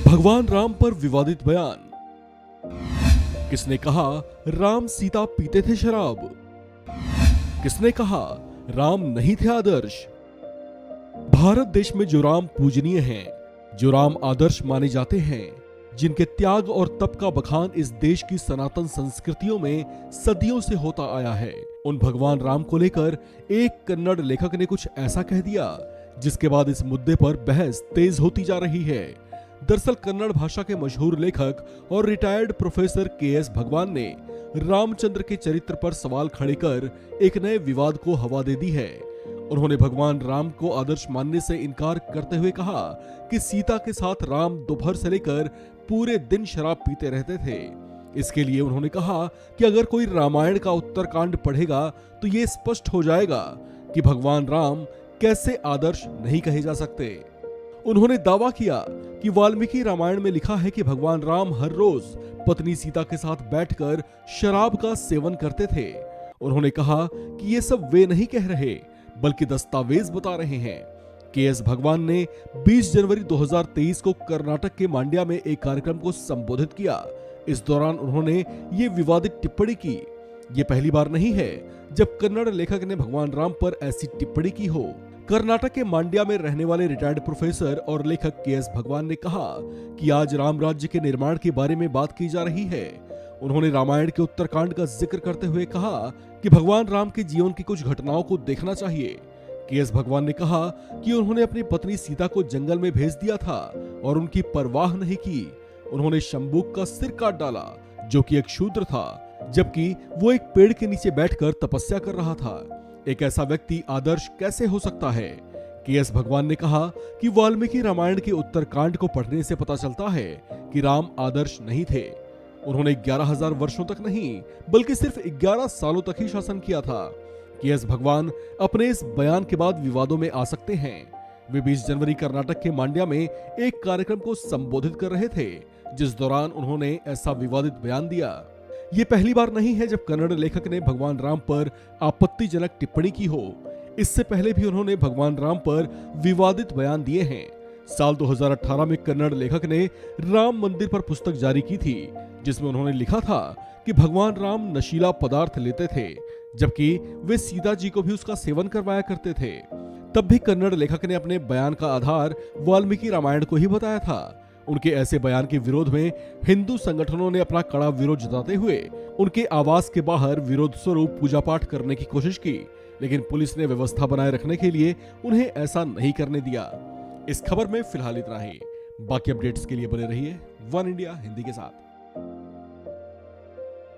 भगवान राम पर विवादित बयान। किसने कहा राम सीता पीते थे शराब? किसने कहा राम नहीं थे आदर्श? भारत देश में जो राम पूजनीय हैं, जो राम आदर्श माने जाते हैं, जिनके त्याग और तप का बखान इस देश की सनातन संस्कृतियों में सदियों से होता आया है, उन भगवान राम को लेकर एक कन्नड़ लेखक ने कुछ ऐसा कह दिया जिसके बाद इस मुद्दे पर बहस तेज होती जा रही है। दरअसल कन्नड़ भाषा के मशहूर लेखक और रिटायर्ड प्रोफेसर के.एस. भगवान ने रामचंद्र के चरित्र पर सवाल खड़े कर एक नए विवाद को हवा दे दी है। उन्होंने भगवान राम को आदर्श मानने से इनकार करते हुए कहा कि सीता के साथ राम दोपहर से लेकर पूरे दिन शराब पीते रहते थे। इसके लिए उन्होंने कहा कि अगर कोई रामायण का उत्तरकांड पढ़ेगा तो ये स्पष्ट हो जाएगा कि भगवान राम कैसे आदर्श नहीं कहे जा सकते। उन्होंने दावा किया कि वाल्मीकि रामायण में लिखा है कि भगवान राम हर रोज पत्नी सीता के साथ बैठकर शराब का सेवन करते थे। उन्होंने कहा कि ये सब वे नहीं कह रहे बल्कि दस्तावेज बता रहे हैं। के.एस. भगवान ने 20 जनवरी 2023 को कर्नाटक के मांड्या में एक कार्यक्रम को संबोधित किया। इस दौरान उन्होंने ये विवादित टिप्पणी की। ये पहली बार नहीं है जब कन्नड़ लेखक ने भगवान राम पर ऐसी टिप्पणी की हो। कर्नाटक के मांड्या में रहने वाले रिटायर्ड प्रोफेसर और लेखक के.एस. भगवान ने कहा कि आज राम राज्य के निर्माण के बारे में बात की जा रही है। उन्होंने रामायण के उत्तरकांड का जिक्र करते हुए कहा कि भगवान राम के जीवन की कुछ घटनाओं को देखना चाहिए। के.एस. भगवान ने कहा कि उन्होंने अपनी पत्नी सीता को जंगल में भेज दिया था और उनकी परवाह नहीं की। उन्होंने शंबुक का सिर काट डाला जो कि एक शूद्र था, जबकि वो एक पेड़ के नीचे बैठकर तपस्या कर रहा था। एक ऐसा व्यक्ति आदर्श कैसे हो सकता है? के.एस. भगवान ने कहा कि वाल्मीकि रामायण के उत्तरकांड को पढ़ने से पता चलता है कि राम आदर्श नहीं थे। उन्होंने 11,000 वर्षों तक नहीं बल्कि सिर्फ 11 सालों तक ही शासन किया था। के.एस. भगवान अपने इस बयान के बाद विवादों में आ सकते हैं। वे 20 जनवरी कर्नाटक के मांड्या में एक कार्यक्रम को संबोधित कर रहे थे, जिस दौरान उन्होंने ऐसा विवादित बयान दिया। ये पहली बार नहीं है जब कन्नड़ लेखक ने भगवान राम पर आपत्तिजनक टिप्पणी की हो। इससे पहले भी उन्होंने भगवान राम पर विवादित बयान दिए हैं। साल 2018 में कन्नड़ लेखक ने राम मंदिर पर पुस्तक जारी की थी, जिसमें उन्होंने लिखा था कि भगवान राम नशीला पदार्थ लेते थे, जबकि वे सीता जी को भी उसका सेवन करवाया करते थे। तब भी कन्नड़ लेखक ने अपने बयान का आधार वाल्मीकि रामायण को ही बताया था। उनके ऐसे बयान के विरोध में हिंदू संगठनों ने अपना कड़ा विरोध जताते हुए उनके आवास के बाहर विरोध स्वरूप पूजा पाठ करने की कोशिश की, लेकिन पुलिस ने व्यवस्था बनाए रखने के लिए उन्हें ऐसा नहीं करने दिया। इस खबर में फिलहाल इतना ही। बाकी अपडेट्स के लिए बने रहिए वन इंडिया हिंदी के साथ।